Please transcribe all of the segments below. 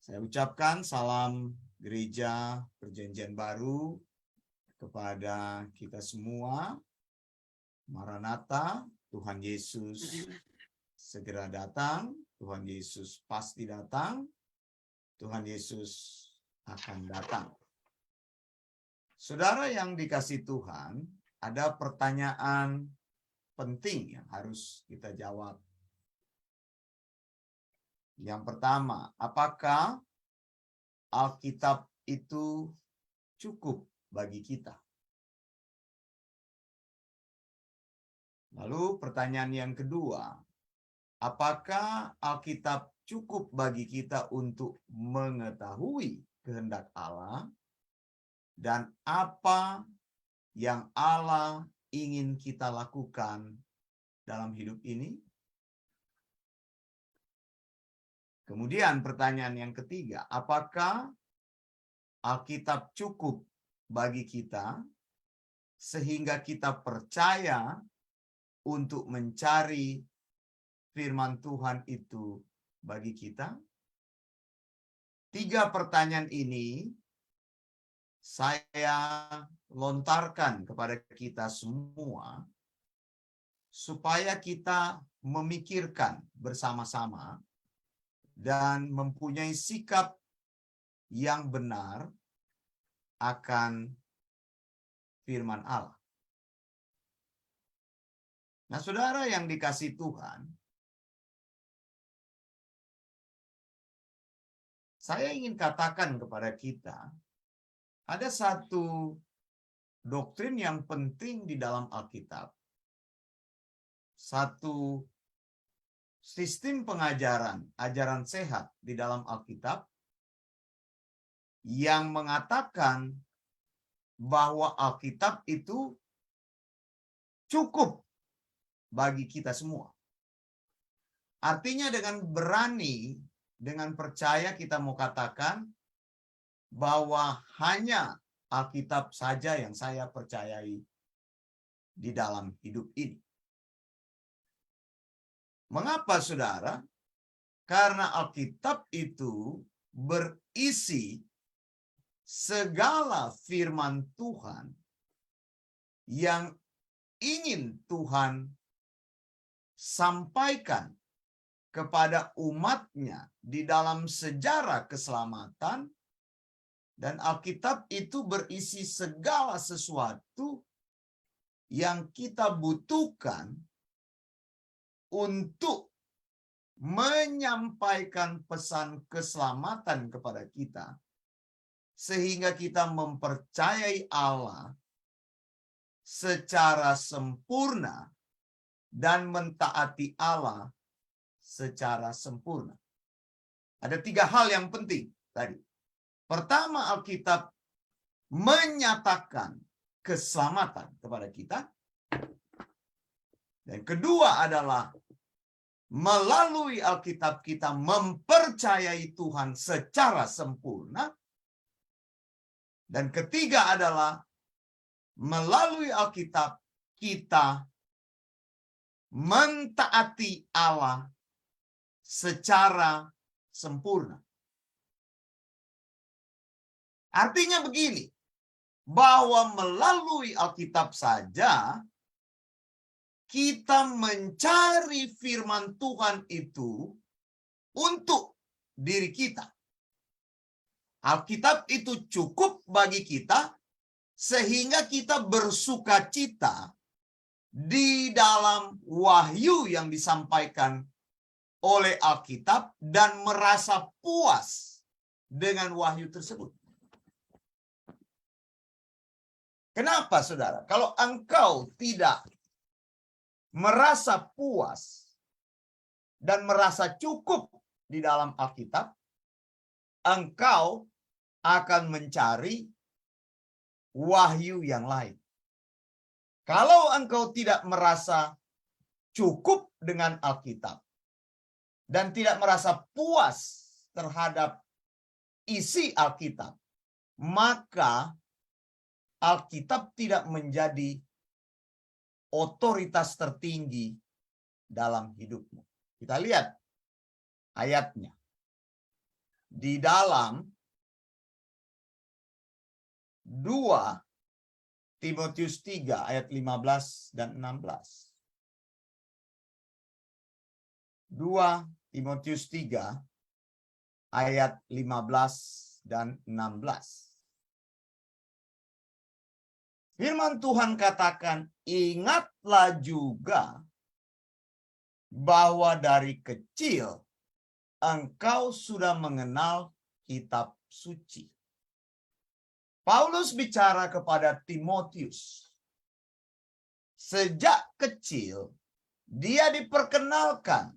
Saya ucapkan salam gereja perjanjian baru kepada kita semua. Maranatha, Tuhan Yesus segera datang, Tuhan Yesus pasti datang, Tuhan Yesus akan datang. Saudara yang dikasihi Tuhan, ada pertanyaan penting yang harus kita jawab. Yang pertama, apakah Alkitab itu cukup bagi kita? Lalu pertanyaan yang kedua, apakah Alkitab cukup bagi kita untuk mengetahui kehendak Allah dan apa yang Allah ingin kita lakukan dalam hidup ini? Kemudian pertanyaan yang ketiga, apakah Alkitab cukup bagi kita sehingga kita percaya untuk mencari firman Tuhan itu bagi kita? Tiga pertanyaan ini saya lontarkan kepada kita semua supaya kita memikirkan bersama-sama dan mempunyai sikap yang benar akan firman Allah. Nah, saudara yang dikasihi Tuhan, saya ingin katakan kepada kita, ada satu doktrin yang penting di dalam Alkitab, satu sistem pengajaran, ajaran sehat di dalam Alkitab yang mengatakan bahwa Alkitab itu cukup bagi kita semua. Artinya dengan berani, dengan percaya kita mau katakan bahwa hanya Alkitab saja yang saya percayai di dalam hidup ini. Mengapa, saudara? Karena Alkitab itu berisi segala firman Tuhan yang ingin Tuhan sampaikan kepada umatnya di dalam sejarah keselamatan. Dan Alkitab itu berisi segala sesuatu yang kita butuhkan untuk menyampaikan pesan keselamatan kepada kita, sehingga kita mempercayai Allah secara sempurna dan mentaati Allah secara sempurna. Ada tiga hal yang penting tadi. Pertama, Alkitab menyatakan keselamatan kepada kita. Dan kedua adalah melalui Alkitab kita mempercayai Tuhan secara sempurna. Dan ketiga adalah melalui Alkitab kita mentaati Allah secara sempurna. Artinya begini, bahwa melalui Alkitab saja kita mencari firman Tuhan itu untuk diri kita. Alkitab itu cukup bagi kita sehingga kita bersukacita di dalam wahyu yang disampaikan oleh Alkitab dan merasa puas dengan wahyu tersebut. Kenapa, saudara? Kalau engkau tidak merasa puas dan merasa cukup di dalam Alkitab, engkau akan mencari wahyu yang lain. Kalau engkau tidak merasa cukup dengan Alkitab dan tidak merasa puas terhadap isi Alkitab, maka Alkitab tidak menjadi otoritas tertinggi dalam hidupmu. Kita lihat ayatnya. di dalam 2 Timotius 3 ayat 15 dan 16. 2 Timotius 3 ayat 15 dan 16. Firman Tuhan katakan, ingatlah juga bahwa dari kecil engkau sudah mengenal kitab suci. Paulus bicara kepada Timotius. Sejak kecil, dia diperkenalkan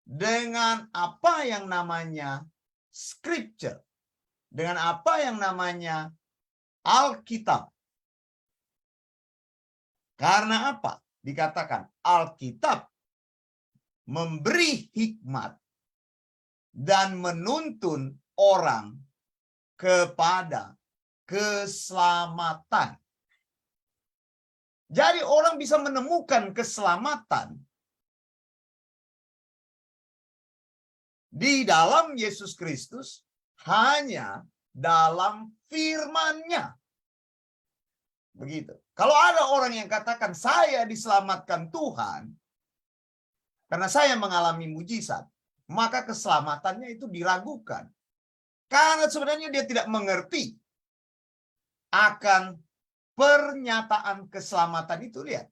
dengan apa yang namanya scripture. Dengan apa yang namanya Alkitab. Karena apa? Dikatakan Alkitab memberi hikmat dan menuntun orang kepada keselamatan. Jadi orang bisa menemukan keselamatan di dalam Yesus Kristus hanya dalam firman-Nya. Begitu. Kalau ada orang yang katakan saya diselamatkan Tuhan karena saya mengalami mujizat, maka keselamatannya itu diragukan. Karena sebenarnya dia tidak mengerti akan pernyataan keselamatan itu. Lihat,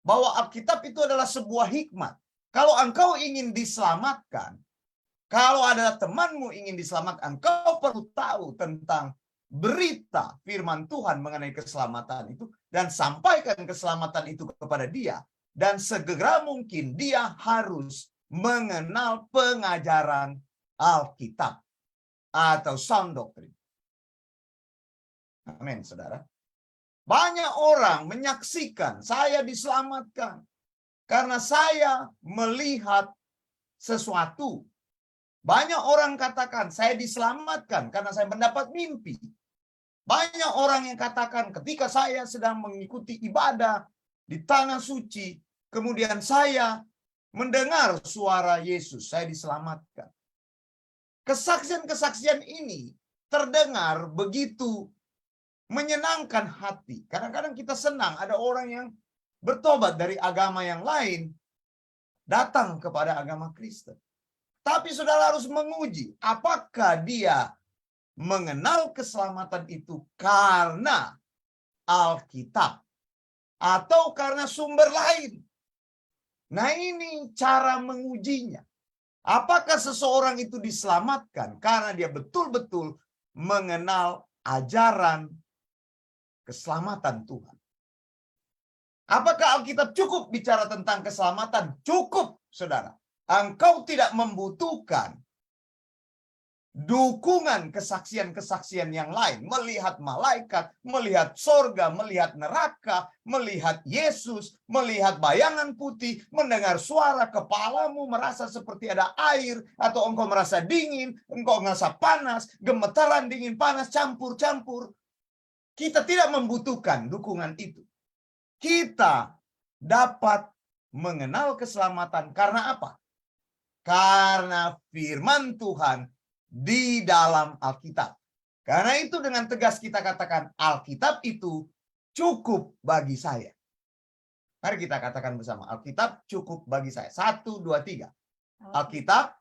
bahwa Alkitab itu adalah sebuah hikmat. Kalau engkau ingin diselamatkan, kalau ada temanmu ingin diselamatkan, engkau perlu tahu tentang berita firman Tuhan mengenai keselamatan itu dan sampaikan keselamatan itu kepada dia. Dan segera mungkin dia harus mengenal pengajaran Alkitab atau sound doctrine. Amin, saudara. Banyak orang menyaksikan saya diselamatkan karena saya melihat sesuatu. Banyak orang katakan saya diselamatkan karena saya mendapat mimpi. Banyak orang yang katakan ketika saya sedang mengikuti ibadah di tanah suci, kemudian saya mendengar suara Yesus, saya diselamatkan. Kesaksian-kesaksian ini terdengar begitu menyenangkan hati. Kadang-kadang kita senang ada orang yang bertobat dari agama yang lain, datang kepada agama Kristen. Tapi saudara harus menguji, apakah dia mengenal keselamatan itu karena Alkitab atau karena sumber lain. Nah, ini cara mengujinya. Apakah seseorang itu diselamatkan karena dia betul-betul mengenal ajaran keselamatan Tuhan? Apakah Alkitab cukup bicara tentang keselamatan? Cukup, saudara. Engkau tidak membutuhkan dukungan kesaksian-kesaksian yang lain. Melihat malaikat, melihat sorga, melihat neraka, melihat Yesus, melihat bayangan putih, mendengar suara, kepalamu merasa seperti ada air, atau engkau merasa dingin, engkau merasa panas, gemetaran dingin panas, campur-campur. Kita tidak membutuhkan dukungan itu. Kita dapat mengenal keselamatan karena apa? Karena firman Tuhan di dalam Alkitab. Karena itu dengan tegas kita katakan Alkitab itu cukup bagi saya. Mari kita katakan bersama, Alkitab cukup bagi saya. 1, 2, 3. Alkitab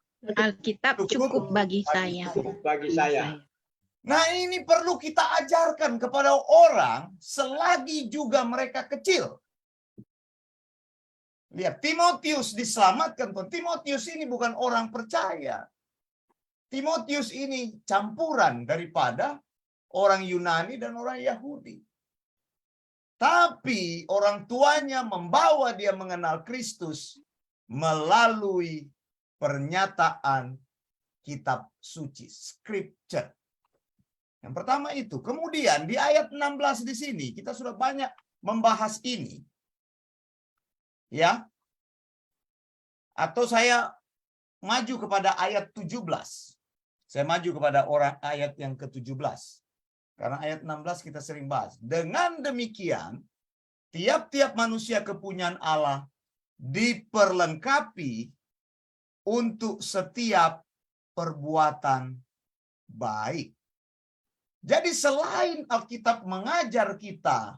cukup bagi saya. Cukup bagi saya. Nah, ini perlu kita ajarkan kepada orang selagi juga mereka kecil. Lihat, Timotius diselamatkan. Timotius ini bukan orang percaya. Timotius ini campuran daripada orang Yunani dan orang Yahudi. Tapi orang tuanya membawa dia mengenal Kristus melalui pernyataan kitab suci, scripture. Yang pertama itu. Kemudian di ayat 16 di sini kita sudah banyak membahas ini. Ya. Atau saya maju kepada ayat 17. Saya maju kepada ayat yang ke-17. Karena ayat 16 kita sering bahas. Dengan demikian, tiap-tiap manusia kepunyaan Allah diperlengkapi untuk setiap perbuatan baik. Jadi selain Alkitab mengajar kita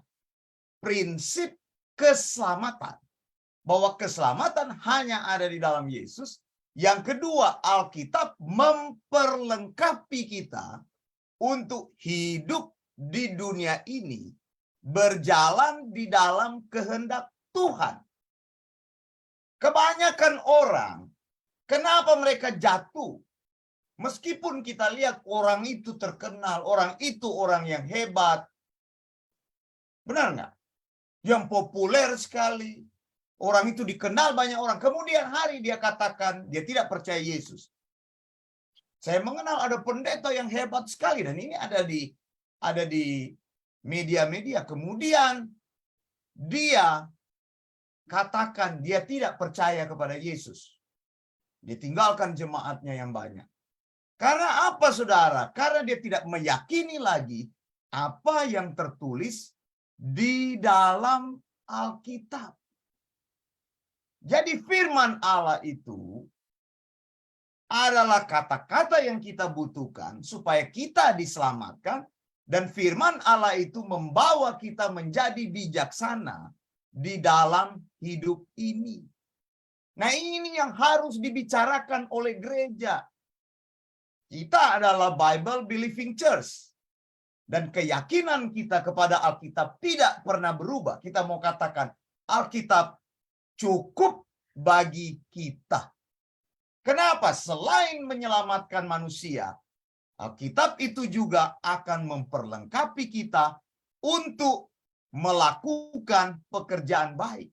prinsip keselamatan, bahwa keselamatan hanya ada di dalam Yesus. Yang kedua, Alkitab memperlengkapi kita untuk hidup di dunia ini, berjalan di dalam kehendak Tuhan. Kebanyakan orang, kenapa mereka jatuh? Meskipun kita lihat orang itu terkenal, orang itu orang yang hebat. Benar nggak? Yang populer sekali. Orang itu dikenal banyak orang. Kemudian hari dia katakan dia tidak percaya Yesus. Saya mengenal ada pendeta yang hebat sekali. Dan ini ada di media-media. Kemudian dia katakan dia tidak percaya kepada Yesus. Dia tinggalkan jemaatnya yang banyak. Karena apa, saudara? Karena dia tidak meyakini lagi apa yang tertulis di dalam Alkitab. Jadi firman Allah itu adalah kata-kata yang kita butuhkan supaya kita diselamatkan. Dan firman Allah itu membawa kita menjadi bijaksana di dalam hidup ini. Nah, ini yang harus dibicarakan oleh gereja. Kita adalah Bible Believing Church. Dan keyakinan kita kepada Alkitab tidak pernah berubah. Kita mau katakan Alkitab cukup bagi kita. Kenapa? Selain menyelamatkan manusia, Alkitab itu juga akan memperlengkapi kita untuk melakukan pekerjaan baik.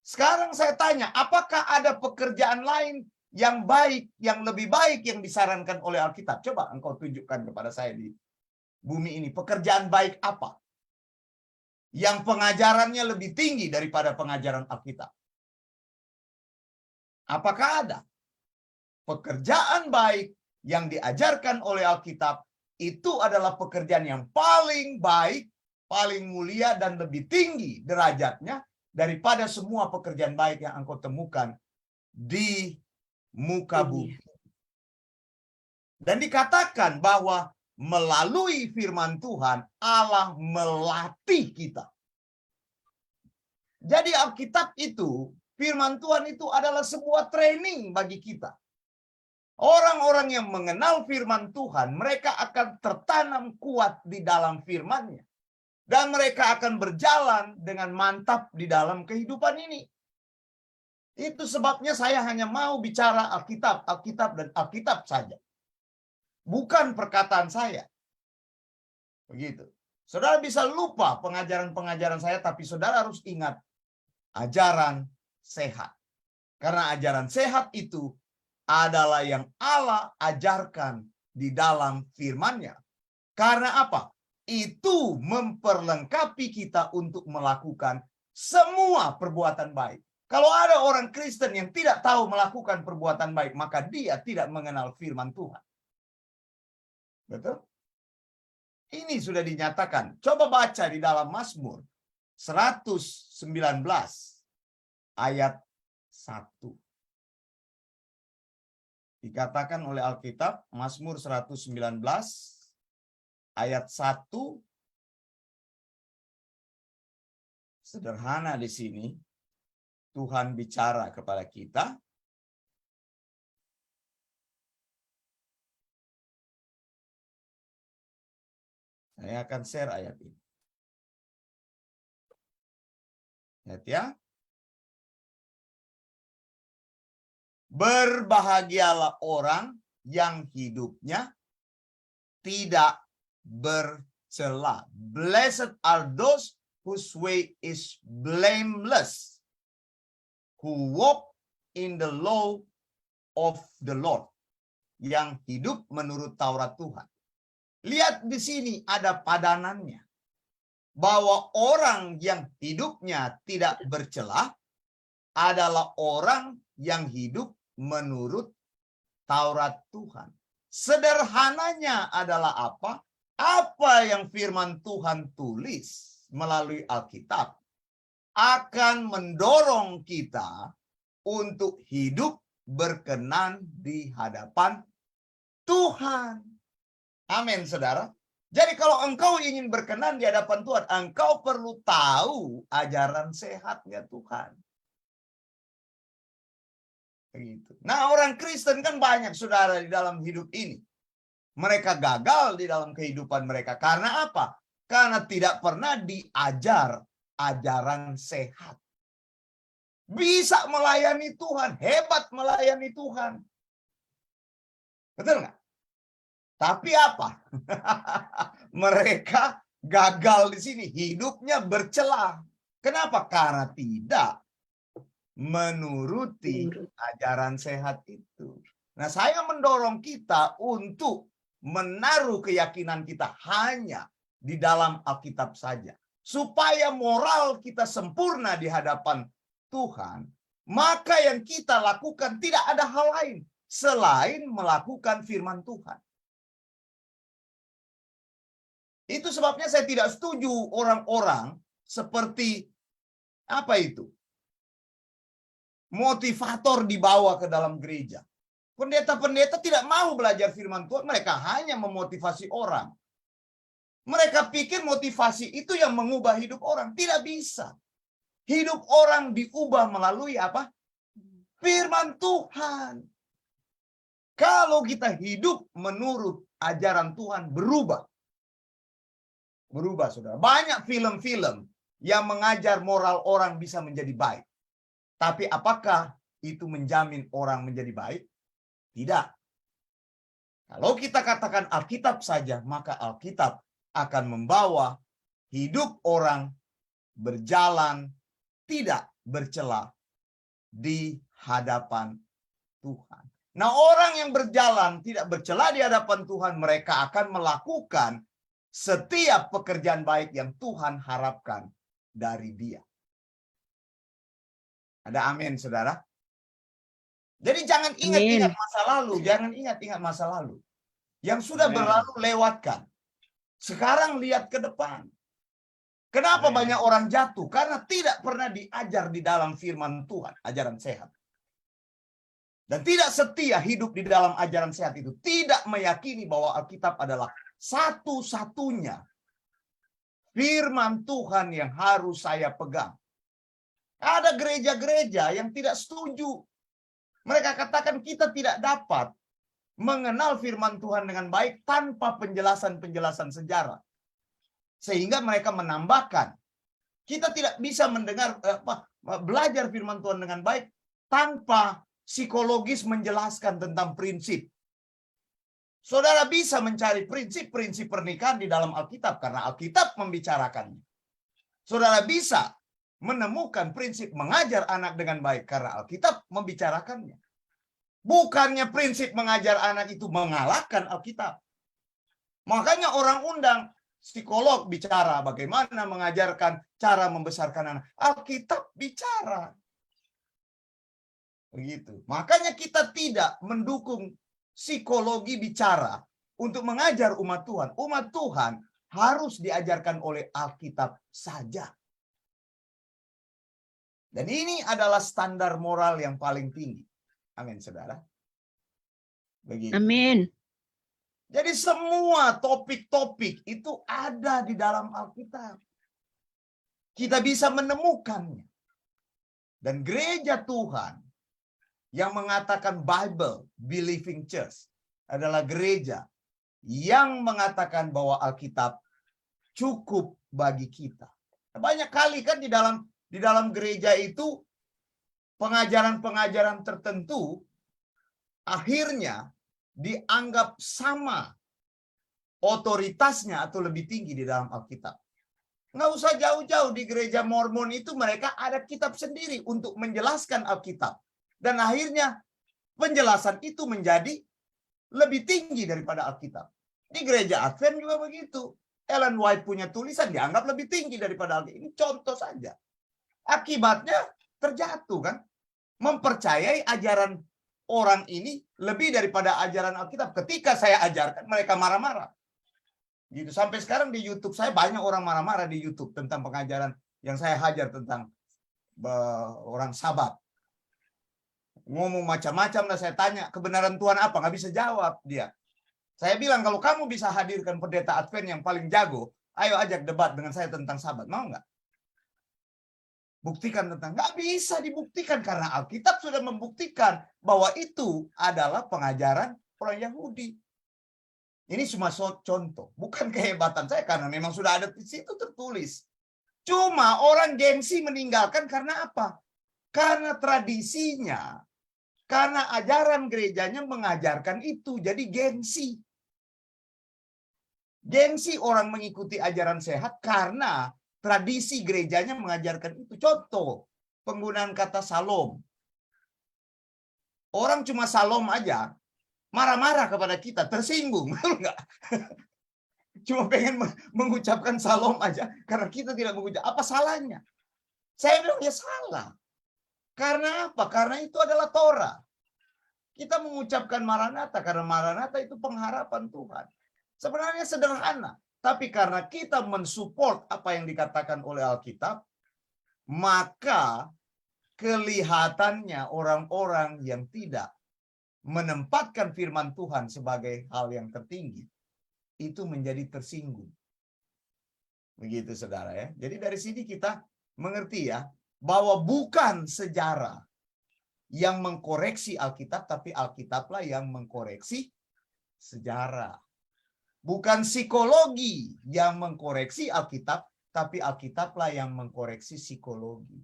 Sekarang saya tanya, apakah ada pekerjaan lain yang baik, yang lebih baik yang disarankan oleh Alkitab? Coba engkau tunjukkan kepada saya di bumi ini. Pekerjaan baik apa? Yang pengajarannya lebih tinggi daripada pengajaran Alkitab. Apakah ada? Pekerjaan baik yang diajarkan oleh Alkitab itu adalah pekerjaan yang paling baik, paling mulia, dan lebih tinggi derajatnya daripada semua pekerjaan baik yang engkau temukan di muka bumi. Dan dikatakan bahwa melalui firman Tuhan, Allah melatih kita. Jadi Alkitab itu, firman Tuhan itu adalah sebuah training bagi kita. Orang-orang yang mengenal firman Tuhan, mereka akan tertanam kuat di dalam firman-Nya. Dan mereka akan berjalan dengan mantap di dalam kehidupan ini. Itu sebabnya saya hanya mau bicara Alkitab, Alkitab, dan Alkitab saja. Bukan perkataan saya. Begitu. Saudara bisa lupa pengajaran-pengajaran saya, tapi saudara harus ingat ajaran sehat. Karena ajaran sehat itu adalah yang Allah ajarkan di dalam firman-Nya. Karena apa? Itu memperlengkapi kita untuk melakukan semua perbuatan baik. Kalau ada orang Kristen yang tidak tahu melakukan perbuatan baik, maka dia tidak mengenal firman Tuhan. Betul? Ini sudah dinyatakan. Coba baca di dalam Mazmur 119 ayat 1. Dikatakan oleh Alkitab, Mazmur 119 ayat 1. Sederhana di sini. Tuhan bicara kepada kita. Saya akan share ayat ini. Lihat ya. Berbahagialah orang yang hidupnya tidak bercela. Blessed are those whose way is blameless, who walk in the law of the Lord. Yang hidup menurut Taurat Tuhan. Lihat di sini ada padanannya. Bahwa orang yang hidupnya tidak bercela adalah orang yang hidup menurut Taurat Tuhan. Sederhananya adalah apa? Apa yang firman Tuhan tulis melalui Alkitab akan mendorong kita untuk hidup berkenan di hadapan Tuhan. Amin, saudara. Jadi kalau engkau ingin berkenan di hadapan Tuhan, engkau perlu tahu ajaran sehatnya Tuhan. Begitu. Nah, orang Kristen kan banyak, saudara, di dalam hidup ini. Mereka gagal di dalam kehidupan mereka. Karena apa? Karena tidak pernah diajar ajaran sehat. Bisa melayani Tuhan, hebat melayani Tuhan. Betul nggak? Tapi apa? Mereka gagal di sini, hidupnya bercelah. Kenapa? Karena tidak menuruti ajaran sehat itu. Nah, saya mendorong kita untuk menaruh keyakinan kita hanya di dalam Alkitab saja. Supaya moral kita sempurna di hadapan Tuhan, maka yang kita lakukan tidak ada hal lain selain melakukan firman Tuhan. Itu sebabnya saya tidak setuju orang-orang seperti apa itu? Motivator dibawa ke dalam gereja. Pendeta-pendeta tidak mau belajar firman Tuhan, mereka hanya memotivasi orang. Mereka pikir motivasi itu yang mengubah hidup orang. Tidak bisa. Hidup orang diubah melalui apa? Firman Tuhan. Kalau kita hidup menurut ajaran Tuhan, berubah. Berubah, saudara. Banyak film-film yang mengajar moral orang bisa menjadi baik. Tapi apakah itu menjamin orang menjadi baik? Tidak. Kalau kita katakan Alkitab saja, maka Alkitab akan membawa hidup orang berjalan tidak bercela di hadapan Tuhan. Nah, orang yang berjalan tidak bercela di hadapan Tuhan, mereka akan melakukan setiap pekerjaan baik yang Tuhan harapkan dari dia. Ada amin, saudara? Jadi jangan ingat-ingat masa lalu, jangan ingat-ingat masa lalu. Yang sudah berlalu lewatkan. Sekarang lihat ke depan. Kenapa banyak orang jatuh? Karena tidak pernah diajar di dalam firman Tuhan, ajaran sehat. Dan tidak setia hidup di dalam ajaran sehat itu. Tidak meyakini bahwa Alkitab adalah satu-satunya firman Tuhan yang harus saya pegang. Ada gereja-gereja yang tidak setuju. Mereka katakan kita tidak dapat mengenal firman Tuhan dengan baik tanpa penjelasan-penjelasan sejarah. Sehingga mereka menambahkan, kita tidak bisa mendengar belajar firman Tuhan dengan baik tanpa psikologis menjelaskan tentang prinsip. Saudara bisa mencari prinsip-prinsip pernikahan di dalam Alkitab karena Alkitab membicarakannya. Saudara bisa menemukan prinsip mengajar anak dengan baik karena Alkitab membicarakannya. Bukannya prinsip mengajar anak itu mengalahkan Alkitab. Makanya orang undang psikolog bicara bagaimana mengajarkan cara membesarkan anak. Alkitab bicara. Begitu. Makanya kita tidak mendukung psikologi bicara untuk mengajar umat Tuhan. Umat Tuhan harus diajarkan oleh Alkitab saja. Dan ini adalah standar moral yang paling tinggi. Amin, saudara. Begitu. Amin. Jadi semua topik-topik itu ada di dalam Alkitab. Kita bisa menemukannya. Dan gereja Tuhan yang mengatakan Bible Believing Church adalah gereja yang mengatakan bahwa Alkitab cukup bagi kita. Banyak kali kan di dalam gereja itu pengajaran-pengajaran tertentu akhirnya dianggap sama otoritasnya atau lebih tinggi di dalam Alkitab. Nggak usah jauh-jauh, di gereja Mormon itu mereka ada kitab sendiri untuk menjelaskan Alkitab. Dan akhirnya penjelasan itu menjadi lebih tinggi daripada Alkitab. Di gereja Advent juga begitu. Ellen White punya tulisan dianggap lebih tinggi daripada Alkitab. Ini contoh saja. Akibatnya terjatuh kan. Mempercayai ajaran orang ini lebih daripada ajaran Alkitab. Ketika saya ajarkan, mereka marah-marah. Gitu. Sampai sekarang di YouTube saya banyak orang marah-marah di YouTube tentang pengajaran yang saya hajar tentang orang Sabat. Ngomong macam-macam lah, saya tanya kebenaran Tuhan apa, nggak bisa jawab dia. Saya bilang kalau kamu bisa hadirkan pendeta Advent yang paling jago, ayo ajak debat dengan saya tentang Sabat. Mau nggak? Buktikan tentang. Nggak bisa dibuktikan karena Alkitab sudah membuktikan bahwa itu adalah pengajaran orang Yahudi. Ini cuma contoh, bukan kehebatan saya karena memang sudah ada di situ tertulis. Cuma orang gengsi meninggalkan karena apa? Karena tradisinya, karena ajaran gerejanya mengajarkan itu, jadi gengsi. Gengsi orang mengikuti ajaran sehat karena tradisi gerejanya mengajarkan itu. Contoh, penggunaan kata salom. Orang cuma salom aja, marah-marah kepada kita, tersinggung. Enggak? Cuma pengen mengucapkan salom aja, karena kita tidak mengucap. Apa salahnya? Saya bilang ya salah. Karena apa? Karena itu adalah Torah. Kita mengucapkan Maranatha, karena Maranatha itu pengharapan Tuhan. Sebenarnya sederhana. Tapi karena kita mensupport apa yang dikatakan oleh Alkitab, maka kelihatannya orang-orang yang tidak menempatkan firman Tuhan sebagai hal yang tertinggi, itu menjadi tersinggung. Begitu saudara ya. Jadi dari sini kita mengerti ya, bahwa bukan sejarah yang mengkoreksi Alkitab, tapi Alkitablah yang mengkoreksi sejarah. Bukan psikologi yang mengkoreksi Alkitab, tapi Alkitablah yang mengkoreksi psikologi.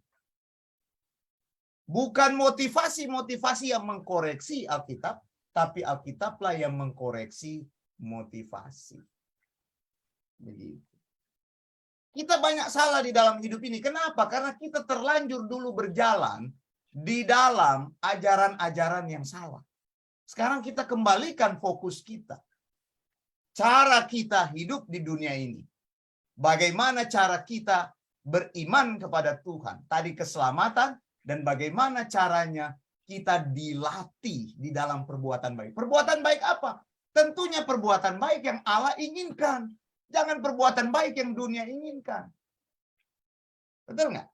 Bukan motivasi-motivasi yang mengkoreksi Alkitab, tapi Alkitablah yang mengkoreksi motivasi. Begitu. Kita banyak salah di dalam hidup ini. Kenapa? Karena kita terlanjur dulu berjalan di dalam ajaran-ajaran yang salah. Sekarang kita kembalikan fokus kita. Cara kita hidup di dunia ini. Bagaimana cara kita beriman kepada Tuhan. Tadi keselamatan dan bagaimana caranya kita dilatih di dalam perbuatan baik. Perbuatan baik apa? Tentunya perbuatan baik yang Allah inginkan. Jangan perbuatan baik yang dunia inginkan. Betul nggak?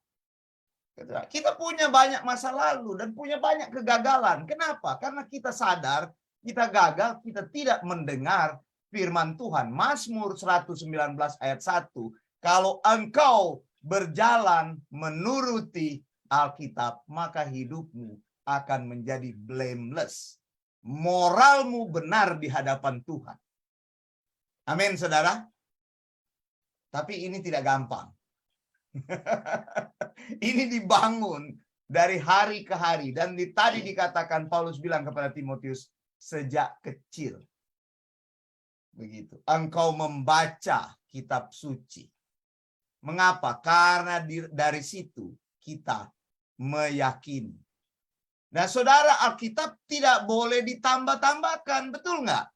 Kita punya banyak masa lalu dan punya banyak kegagalan. Kenapa? Karena kita sadar, kita gagal, kita tidak mendengar firman Tuhan. Mazmur 119 ayat 1. Kalau engkau berjalan menuruti Alkitab, maka hidupmu akan menjadi blameless. Moralmu benar di hadapan Tuhan. Amin, saudara. Tapi ini tidak gampang. Ini dibangun dari hari ke hari. Dan tadi dikatakan Paulus bilang kepada Timotius, sejak kecil. Begitu. Engkau membaca kitab suci. Mengapa? Karena dari situ kita meyakini. Nah, saudara, Alkitab tidak boleh ditambah-tambahkan. Betul nggak?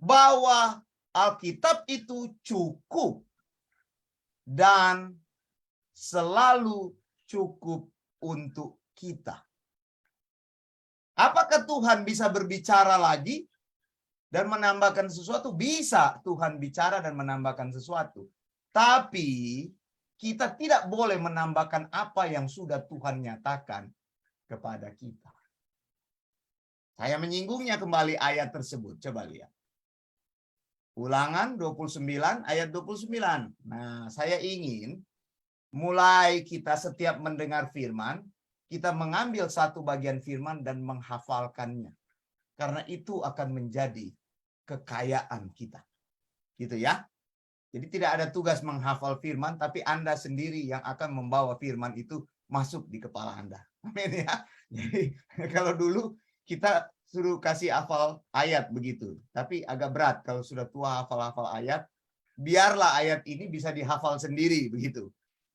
Bahwa Alkitab itu cukup dan selalu cukup untuk kita. Apakah Tuhan bisa berbicara lagi dan menambahkan sesuatu? Bisa Tuhan bicara dan menambahkan sesuatu. Tapi kita tidak boleh menambahkan apa yang sudah Tuhan nyatakan kepada kita. Saya menyinggungnya kembali ayat tersebut. Coba lihat. Ulangan 29 ayat 29. Nah, saya ingin mulai kita setiap mendengar firman, kita mengambil satu bagian firman dan menghafalkannya. Karena itu akan menjadi kekayaan kita. Gitu ya. Jadi tidak ada tugas menghafal firman, tapi Anda sendiri yang akan membawa firman itu masuk di kepala Anda. Amin ya. Jadi kalau dulu kita suruh kasih hafal ayat begitu. Tapi agak berat kalau sudah tua hafal-hafal ayat. Biarlah ayat ini bisa dihafal sendiri begitu.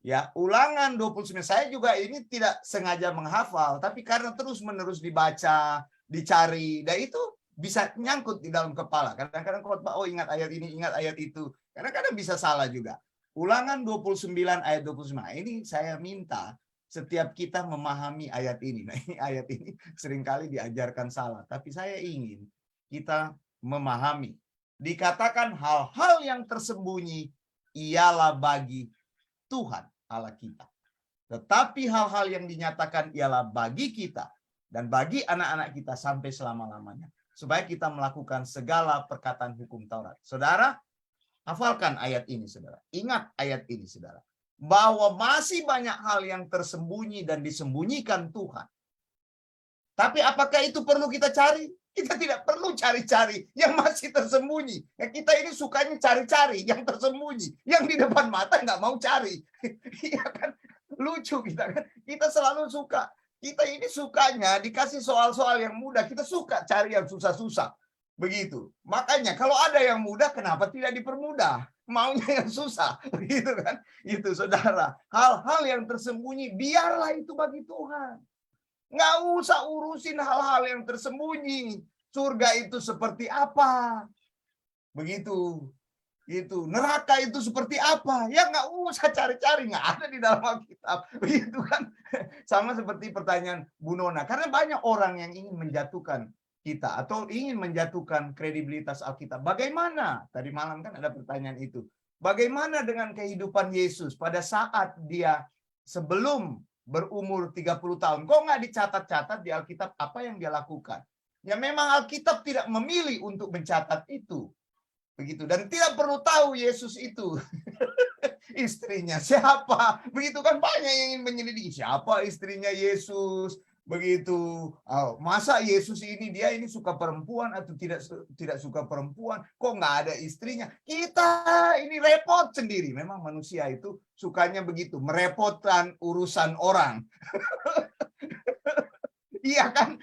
Ya, Ulangan 29. Saya juga ini tidak sengaja menghafal, tapi karena terus-menerus dibaca, dicari, dan itu bisa nyangkut di dalam kepala. Kadang-kadang khotbah, oh ingat ayat ini, ingat ayat itu. Kadang-kadang bisa salah juga. Ulangan 29 ayat 29. Ini saya minta setiap kita memahami ayat ini. Nah, ini ayat ini seringkali diajarkan salah. Tapi saya ingin kita memahami. Dikatakan hal-hal yang tersembunyi ialah bagi Tuhan Allah kita. Tetapi hal-hal yang dinyatakan ialah bagi kita dan bagi anak-anak kita sampai selama-lamanya. supaya kita melakukan segala perkataan hukum Taurat. Saudara, hafalkan ayat ini, saudara. Ingat ayat ini, saudara. Bahwa masih banyak hal yang tersembunyi dan disembunyikan Tuhan. Tapi apakah itu perlu kita cari? Kita tidak perlu cari-cari yang masih tersembunyi. Ya, kita ini sukanya cari-cari yang tersembunyi. Yang di depan mata nggak mau cari. Iya kan? Lucu kita kan. Kita selalu suka. Kita ini sukanya dikasih soal-soal yang mudah. Kita suka cari yang susah-susah. Begitu. Makanya kalau ada yang mudah, kenapa tidak dipermudah? Maunya yang susah. Begitu kan? Itu saudara. Hal-hal yang tersembunyi, biarlah itu bagi Tuhan. Nggak usah urusin hal-hal yang tersembunyi. Surga itu seperti apa? Begitu. Itu neraka itu seperti apa? Ya nggak usah cari-cari, nggak ada di dalam Alkitab. Begitu kan? Sama seperti pertanyaan Bu Nona. Karena banyak orang yang ingin menjatuhkan kita atau ingin menjatuhkan kredibilitas Alkitab. Bagaimana? Tadi malam kan ada pertanyaan itu. Bagaimana dengan kehidupan Yesus pada saat dia sebelum berumur 30 tahun? Kok nggak dicatat-catat di Alkitab apa yang dia lakukan? Ya memang Alkitab tidak memilih untuk mencatat itu. Begitu. Dan tidak perlu tahu Yesus itu istrinya siapa. Begitu kan, banyak yang ingin menyelidiki siapa istrinya Yesus. Begitu. Oh, masa Yesus dia ini suka perempuan atau tidak suka perempuan? Kok nggak ada istrinya? Kita ini repot sendiri. Memang manusia itu sukanya begitu, merepotkan urusan orang. Iya kan?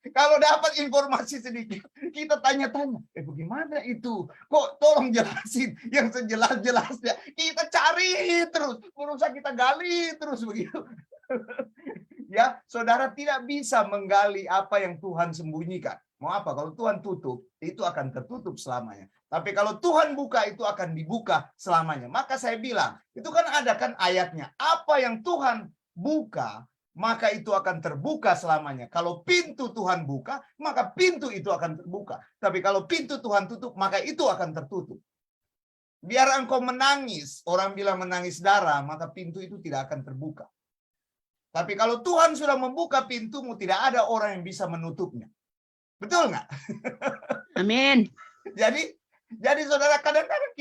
Kalau dapat informasi sedikit, kita tanya-tanya, bagaimana itu? Kok tolong jelasin yang sejelas-jelasnya. Kita cari terus, berusaha kita gali terus begitu. Ya, saudara tidak bisa menggali apa yang Tuhan sembunyikan. Mau apa? Kalau Tuhan tutup, itu akan tertutup selamanya. Tapi kalau Tuhan buka, itu akan dibuka selamanya. Maka saya bilang, itu kan ada kan ayatnya. Apa yang Tuhan buka, maka itu akan terbuka selamanya. Kalau pintu Tuhan buka, maka pintu itu akan terbuka. Tapi kalau pintu Tuhan tutup, maka itu akan tertutup. Biar engkau menangis, orang bilang menangis darah, maka pintu itu tidak akan terbuka. Tapi kalau Tuhan sudah membuka pintumu, tidak ada orang yang bisa menutupnya. Betul nggak? Amin. Jadi saudara, kadang-kadang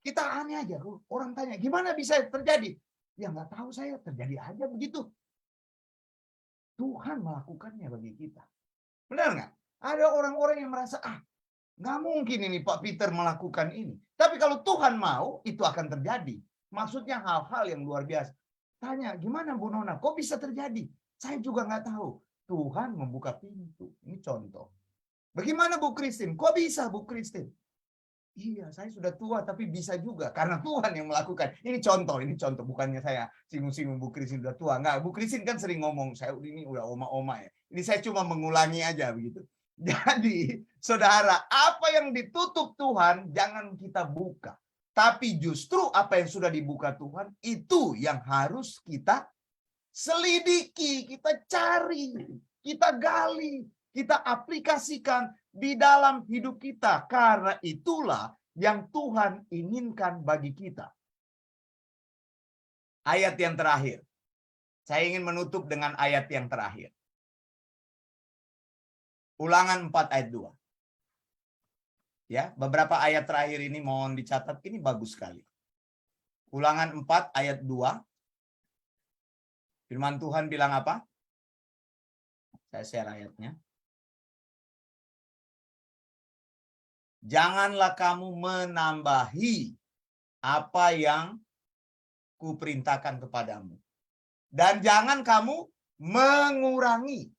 kita aneh aja. Orang tanya, gimana bisa terjadi? Ya nggak tahu saya, terjadi aja begitu. Tuhan melakukannya bagi kita. Benar nggak? Ada orang-orang yang merasa, nggak mungkin ini Pak Peter melakukan ini. Tapi kalau Tuhan mau, itu akan terjadi. Maksudnya hal-hal yang luar biasa. Tanya, gimana Bu Nona? Kok bisa terjadi? Saya juga nggak tahu. Tuhan membuka pintu. Ini contoh. Bagaimana Bu Christine? Kok bisa Bu Christine? Iya, saya sudah tua tapi bisa juga karena Tuhan yang melakukan. Ini contoh. Bukannya saya singgung-singgung Bu Christine sudah tua. Enggak, Bu Christine kan sering ngomong, saya ini udah oma-oma ya. Ini saya cuma mengulangi aja begitu. Jadi, saudara, apa yang ditutup Tuhan jangan kita buka. Tapi justru apa yang sudah dibuka Tuhan itu yang harus kita selidiki, kita cari, kita gali, kita aplikasikan di dalam hidup kita. Karena itulah yang Tuhan inginkan bagi kita. Ayat yang terakhir. Saya ingin menutup dengan ayat yang terakhir. Ulangan 4 ayat 2. Ya, beberapa ayat terakhir ini mohon dicatat, ini bagus sekali. Ulangan 4 ayat 2. Firman Tuhan bilang apa? Saya share ayatnya. Janganlah kamu menambahi apa yang kuperintahkan kepadamu. Dan jangan kamu mengurangi.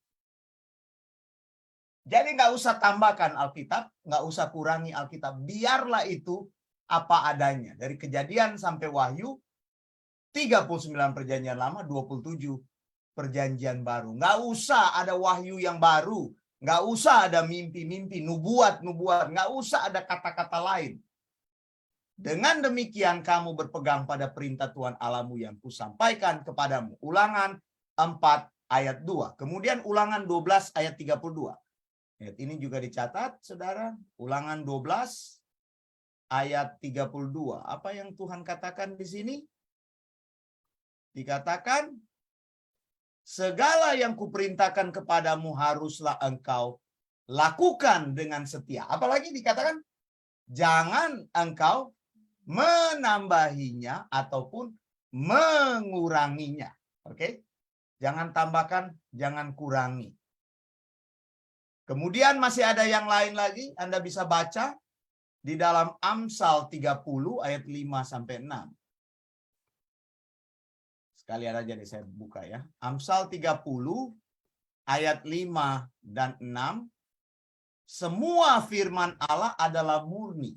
Jadi nggak usah tambahkan Alkitab, nggak usah kurangi Alkitab. Biarlah itu apa adanya. Dari Kejadian sampai Wahyu, 39 perjanjian lama, 27 perjanjian baru. Nggak usah ada wahyu yang baru. Nggak usah ada mimpi-mimpi, nubuat. Nggak usah ada kata-kata lain. Dengan demikian kamu berpegang pada perintah Tuhan Allahmu yang kusampaikan kepadamu. Ulangan 4 ayat 2. Kemudian ulangan 12 ayat 32. Ayat ini juga dicatat, saudara. Ulangan 12 ayat 32. Apa yang Tuhan katakan di sini? Dikatakan, segala yang kuperintahkan kepadamu haruslah engkau lakukan dengan setia. Apalagi dikatakan, jangan engkau menambahinya ataupun menguranginya. Oke? Jangan tambahkan, jangan kurangi. Kemudian masih ada yang lain lagi, Anda bisa baca di dalam Amsal 30 ayat 5 sampai 6. Sekalian aja nih saya buka ya. Amsal 30 ayat 5 dan 6. Semua firman Allah adalah murni.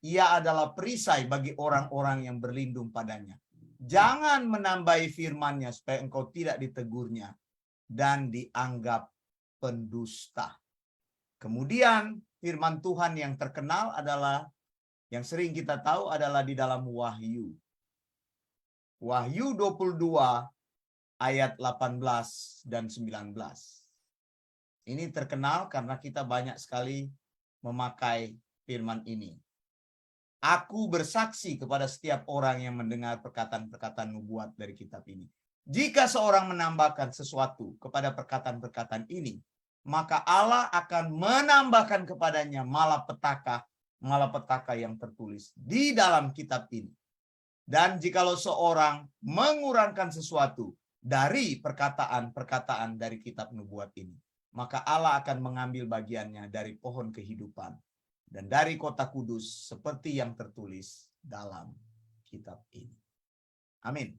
Ia adalah perisai bagi orang-orang yang berlindung padanya. Jangan menambahi firman-Nya supaya engkau tidak ditegurnya dan dianggap pendusta. Kemudian firman Tuhan yang terkenal adalah, yang sering kita tahu adalah di dalam Wahyu. Wahyu 22 ayat 18 dan 19. Ini terkenal karena kita banyak sekali memakai firman ini. Aku bersaksi kepada setiap orang yang mendengar perkataan-perkataan nubuat dari kitab ini. Jika seorang menambahkan sesuatu kepada perkataan-perkataan ini, maka Allah akan menambahkan kepadanya malapetaka yang tertulis di dalam kitab ini. Dan jikalau seorang mengurangkan sesuatu dari perkataan-perkataan dari kitab nubuat ini, maka Allah akan mengambil bagiannya dari pohon kehidupan dan dari kota kudus seperti yang tertulis dalam kitab ini. Amin.